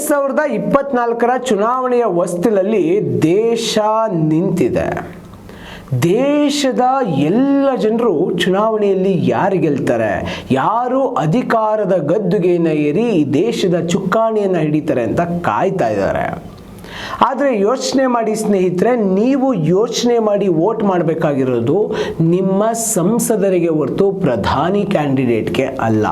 2024 ಚುನಾವಣೆಯ ಹೊಸ್ತಿಲಲ್ಲಿ ದೇಶ ನಿಂತಿದೆ. ದೇಶದ ಎಲ್ಲ ಜನರು ಚುನಾವಣೆಯಲ್ಲಿ ಯಾರು ಗೆಲ್ತಾರೆ, ಯಾರು ಅಧಿಕಾರದ ಗದ್ದುಗೆಯನ್ನು ಏರಿ ಈ ದೇಶದ ಚುಕ್ಕಾಣಿಯನ್ನು ಹಿಡಿತಾರೆ ಅಂತ ಕಾಯ್ತಾ ಇದ್ದಾರೆ. ಆದರೆ ಯೋಚನೆ ಮಾಡಿ ಸ್ನೇಹಿತರೆ, ನೀವು ಯೋಚನೆ ಮಾಡಿ ವೋಟ್ ಮಾಡಬೇಕಾಗಿರೋದು ನಿಮ್ಮ ಸಂಸದರಿಗೆ ಹೊರತು ಪ್ರಧಾನಿ ಕ್ಯಾಂಡಿಡೇಟ್ಗೆ ಅಲ್ಲ.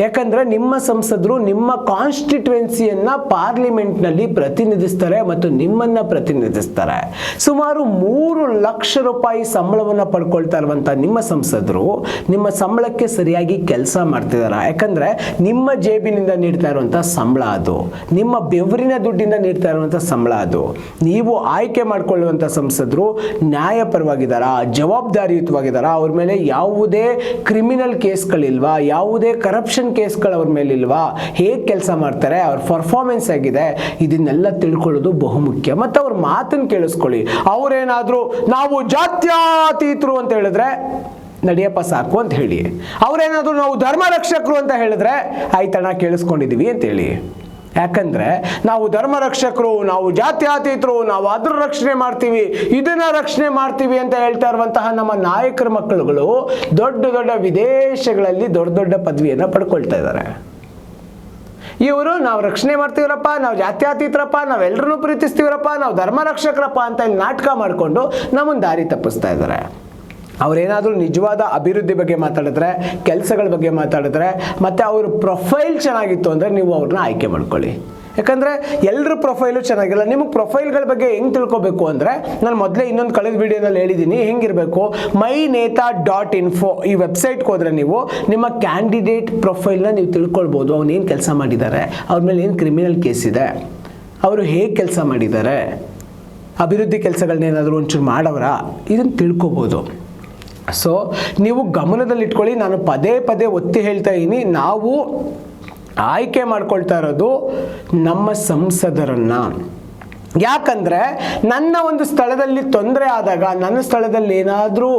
ಯಾಕಂದರೆ ನಿಮ್ಮ ಸಂಸದರು ನಿಮ್ಮ ಕಾನ್ಸ್ಟಿಟ್ಯುವೆನ್ಸಿಯನ್ನು ಪಾರ್ಲಿಮೆಂಟ್ನಲ್ಲಿ ಪ್ರತಿನಿಧಿಸ್ತಾರೆ ಮತ್ತು ನಿಮ್ಮನ್ನು ಪ್ರತಿನಿಧಿಸ್ತಾರೆ. ಸುಮಾರು 3 ಲಕ್ಷ ರೂಪಾಯಿ ಸಂಬಳವನ್ನು ಪಡ್ಕೊಳ್ತಾ ಇರುವಂಥ ನಿಮ್ಮ ಸಂಸದರು ನಿಮ್ಮ ಸಂಬಳಕ್ಕೆ ಸರಿಯಾಗಿ ಕೆಲಸ ಮಾಡ್ತಿದ್ದಾರೆ. ಯಾಕಂದರೆ ನಿಮ್ಮ ಜೇಬಿನಿಂದ ನೀಡ್ತಾ ಇರುವಂಥ ಸಂಬಳ ಅದು, ನಿಮ್ಮ ಬೆವರಿನ ದುಡ್ಡಿಂದ ನೀಡ್ತಾ ಇರುವಂಥ ಸಂಬಳ ಅದು. ನೀವು ಆಯ್ಕೆ ಮಾಡಿಕೊಳ್ಳುವಂಥ ಸಂಸದರು ನ್ಯಾಯಪರವಾಗಿದ್ದಾರಾ, ಜವಾಬ್ದಾರಿಯುತವಾಗಿದ್ದಾರಾ, ಅವ್ರ ಮೇಲೆ ಯಾವುದೇ ಕ್ರಿಮಿನಲ್ ಕೇಸ್ಗಳಿಲ್ವಾ, ಯಾವುದೇ ಕರಪ್ಷನ್ ಕೇಸ್ಗಳು ಅವ್ರ ಮೇಲಿಲ್ವಾ, ಹೇಗೆ ಕೆಲಸ ಮಾಡ್ತಾರೆ, ಅವ್ರ ಪರ್ಫಾರ್ಮೆನ್ಸ್ ಆಗಿದೆ, ಇದನ್ನೆಲ್ಲ ತಿಳ್ಕೊಳ್ಳೋದು ಬಹುಮುಖ್ಯ. ಮತ್ತು ಅವ್ರ ಮಾತನ್ನು ಕೇಳಿಸ್ಕೊಳ್ಳಿ. ಅವರೇನಾದರೂ ನಾವು ಜಾತ್ಯತೀತರು ಅಂತ ಹೇಳಿದ್ರೆ ನಡಿಯಪ್ಪ ಸಾಕು ಅಂತ ಹೇಳಿ. ಅವರೇನಾದರೂ ನಾವು ಧರ್ಮ ರಕ್ಷಕರು ಅಂತ ಹೇಳಿದ್ರೆ ಆಯ್ತಣ್ಣ ಕೇಳಿಸ್ಕೊಂಡಿದ್ದೀವಿ ಅಂತ ಹೇಳಿ. ಯಾಕಂದರೆ ನಾವು ಧರ್ಮ ರಕ್ಷಕರು, ನಾವು ಜಾತ್ಯತೀತರು, ನಾವು ಅದ್ರ ರಕ್ಷಣೆ ಮಾಡ್ತೀವಿ, ಇದನ್ನ ರಕ್ಷಣೆ ಮಾಡ್ತೀವಿ ಅಂತ ಹೇಳ್ತಾ ಇರುವಂತಹ ನಮ್ಮ ನಾಯಕರ ಮಕ್ಕಳುಗಳು ದೊಡ್ಡ ದೊಡ್ಡ ವಿದೇಶಗಳಲ್ಲಿ ದೊಡ್ಡ ದೊಡ್ಡ ಪದವಿಯನ್ನು ಪಡ್ಕೊಳ್ತಾ ಇದ್ದಾರೆ. ಇವರು ನಾವು ರಕ್ಷಣೆ ಮಾಡ್ತೀವರಪ್ಪ, ನಾವು ಜಾತ್ಯತೀತರಪ್ಪ, ನಾವೆಲ್ಲರನ್ನೂ ಪ್ರೀತಿಸ್ತೀವರಪ್ಪ, ನಾವು ಧರ್ಮ ರಕ್ಷಕರಪ್ಪ ಅಂತ ಇಲ್ಲಿ ನಾಟಕ ಮಾಡಿಕೊಂಡು ನಮ್ಮನ್ನು ದಾರಿ ತಪ್ಪಿಸ್ತಾ ಇದ್ದಾರೆ. ಅವರೇನಾದರೂ ನಿಜವಾದ ಅಭಿವೃದ್ಧಿ ಬಗ್ಗೆ ಮಾತಾಡಿದ್ರೆ, ಕೆಲಸಗಳ ಬಗ್ಗೆ ಮಾತಾಡಿದ್ರೆ, ಮತ್ತು ಅವ್ರ ಪ್ರೊಫೈಲ್ ಚೆನ್ನಾಗಿತ್ತು ಅಂದರೆ ನೀವು ಅವ್ರನ್ನ ಆಯ್ಕೆ ಮಾಡ್ಕೊಳ್ಳಿ. ಯಾಕಂದರೆ ಎಲ್ಲರ ಪ್ರೊಫೈಲು ಚೆನ್ನಾಗಿಲ್ಲ. ನಿಮಗೆ ಪ್ರೊಫೈಲ್ಗಳ ಬಗ್ಗೆ ಹೆಂಗೆ ತಿಳ್ಕೊಬೇಕು ಅಂದರೆ, ನಾನು ಮೊದಲೇ ಇನ್ನೊಂದು ಕಳೆದ ವಿಡಿಯೋನಲ್ಲಿ ಹೇಳಿದ್ದೀನಿ ಹೆಂಗಿರಬೇಕು. myNeta.info ಈ ವೆಬ್ಸೈಟ್ಗೆ ಹೋದರೆ ನೀವು ನಿಮ್ಮ ಕ್ಯಾಂಡಿಡೇಟ್ ಪ್ರೊಫೈಲ್ನ ನೀವು ತಿಳ್ಕೊಳ್ಬೋದು. ಅವನೇನು ಕೆಲಸ ಮಾಡಿದ್ದಾರೆ, ಅವ್ರ ಮೇಲೆ ಏನು ಕ್ರಿಮಿನಲ್ ಕೇಸ್ ಇದೆ, ಅವರು ಹೇಗೆ ಕೆಲಸ ಮಾಡಿದ್ದಾರೆ, ಅಭಿವೃದ್ಧಿ ಕೆಲಸಗಳನ್ನೇನಾದರೂ ಒಂಚೂರು ಮಾಡವರಾ, ಇದನ್ನು ತಿಳ್ಕೊಬೋದು. ಸೊ ನೀವು ಗಮನದಲ್ಲಿಟ್ಕೊಳ್ಳಿ. ನಾನು ಪದೇ ಪದೇ ಒತ್ತಿ ಹೇಳ್ತಾ ಇದ್ದೀನಿ, ನಾವು ಆಯ್ಕೆ ಮಾಡ್ಕೊಳ್ತಾ ಇರೋದು ನಮ್ಮ ಸಂಸದರನ್ನು. ಯಾಕಂದರೆ ನನ್ನ ಒಂದು ಸ್ಥಳದಲ್ಲಿ ತೊಂದರೆ ಆದಾಗ, ನನ್ನ ಸ್ಥಳದಲ್ಲಿ ಏನಾದರೂ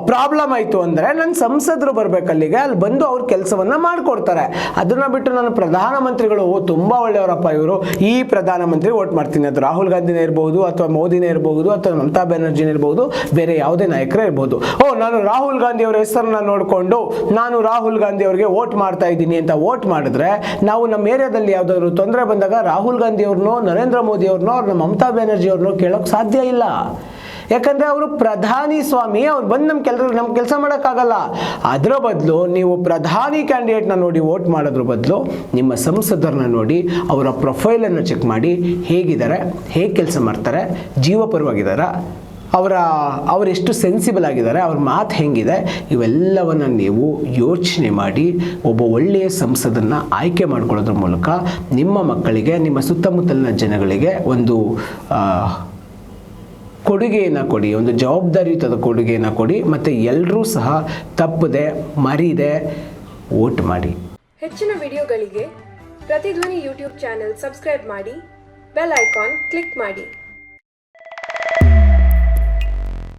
ಪ್ರಾಬ್ಲಮ್ ಆಯಿತು ಅಂದರೆ ನನ್ನ ಸಂಸದರು ಬರಬೇಕಲ್ಲಿಗೆ, ಅಲ್ಲಿ ಬಂದು ಅವ್ರ ಕೆಲಸವನ್ನು ಮಾಡಿಕೊಡ್ತಾರೆ. ಅದನ್ನು ಬಿಟ್ಟು ನನ್ನ ಪ್ರಧಾನಮಂತ್ರಿಗಳು ತುಂಬ ಒಳ್ಳೆಯವರಪ್ಪ ಇವರು, ಈ ಪ್ರಧಾನಮಂತ್ರಿ ವೋಟ್ ಮಾಡ್ತೀನಿ, ಅದು ರಾಹುಲ್ ಗಾಂಧಿನೇ ಇರ್ಬೋದು, ಅಥವಾ ಮೋದಿನೇ ಇರ್ಬೋದು, ಅಥವಾ ಮಮತಾ ಬ್ಯಾನರ್ಜಿನೇ ಇರ್ಬೋದು, ಬೇರೆ ಯಾವುದೇ ನಾಯಕರೇ ಇರ್ಬೋದು. ನಾನು ರಾಹುಲ್ ಗಾಂಧಿ ಅವರ ಹೆಸರನ್ನು ನೋಡಿಕೊಂಡು ನಾನು ರಾಹುಲ್ ಗಾಂಧಿ ಅವರಿಗೆ ವೋಟ್ ಮಾಡ್ತಾ ಇದ್ದೀನಿ ಅಂತ ವೋಟ್ ಮಾಡಿದ್ರೆ, ನಾವು ನಮ್ಮ ಏರಿಯಾದಲ್ಲಿ ಯಾವುದಾದ್ರು ತೊಂದರೆ ಬಂದಾಗ ರಾಹುಲ್ ಗಾಂಧಿ ಅವ್ರನ್ನೋ, ನರೇಂದ್ರ ಮೋದಿ ಅವ್ರನ್ನೋ, ಮಮತಾ ಬ್ಯಾನರ್ಜಿ ಅವ್ರನ್ನೋ ಕೇಳೋಕೆ ಸಾಧ್ಯ ಇಲ್ಲ. ಯಾಕಂದರೆ ಅವರು ಪ್ರಧಾನಿ ಸ್ವಾಮಿ, ಅವ್ರು ಬಂದು ನಮ್ಮ ಕೆಲಸ ಮಾಡೋಕ್ಕಾಗಲ್ಲ. ಅದರ ಬದಲು ನೀವು ಪ್ರಧಾನಿ ಕ್ಯಾಂಡಿಡೇಟ್ನ ನೋಡಿ ವೋಟ್ ಮಾಡೋದ್ರ ಬದಲು ನಿಮ್ಮ ಸಂಸದರನ್ನ ನೋಡಿ ಅವರ ಪ್ರೊಫೈಲನ್ನು ಚೆಕ್ ಮಾಡಿ, ಹೇಗಿದ್ದಾರೆ, ಹೇಗೆ ಕೆಲಸ ಮಾಡ್ತಾರೆ, ಜೀವಪರವಾಗಿದ್ದಾರಾ, ಅವರೆಷ್ಟು ಸೆನ್ಸಿಬಲ್ ಆಗಿದ್ದಾರೆ, ಅವ್ರ ಮಾತು ಹೆಂಗಿದೆ, ಇವೆಲ್ಲವನ್ನು ನೀವು ಯೋಚನೆ ಮಾಡಿ ಒಬ್ಬ ಒಳ್ಳೆಯ ಸಂಸದನ್ನು ಆಯ್ಕೆ ಮಾಡ್ಕೊಳ್ಳೋದ್ರ ಮೂಲಕ ನಿಮ್ಮ ಮಕ್ಕಳಿಗೆ, ನಿಮ್ಮ ಸುತ್ತಮುತ್ತಲಿನ ಜನಗಳಿಗೆ ಒಂದು ಕೊಡುಗೆಯನ್ನು ಕೊಡಿ, ಒಂದು ಜವಾಬ್ದಾರಿಯುತದ ಕೊಡುಗೆಯನ್ನು ಕೊಡಿ. ಮತ್ತು ಎಲ್ಲರೂ ಸಹ ತಪ್ಪದೆ ಮರೀದೆ ವೋಟ್ ಮಾಡಿ. ಹೆಚ್ಚಿನ ವಿಡಿಯೋಗಳಿಗೆ ಪ್ರತಿಧ್ವನಿ ಯೂಟ್ಯೂಬ್ ಚಾನೆಲ್ ಸಬ್ಸ್ಕ್ರೈಬ್ ಮಾಡಿ, ಬೆಲ್ ಐಕಾನ್ ಕ್ಲಿಕ್ ಮಾಡಿ.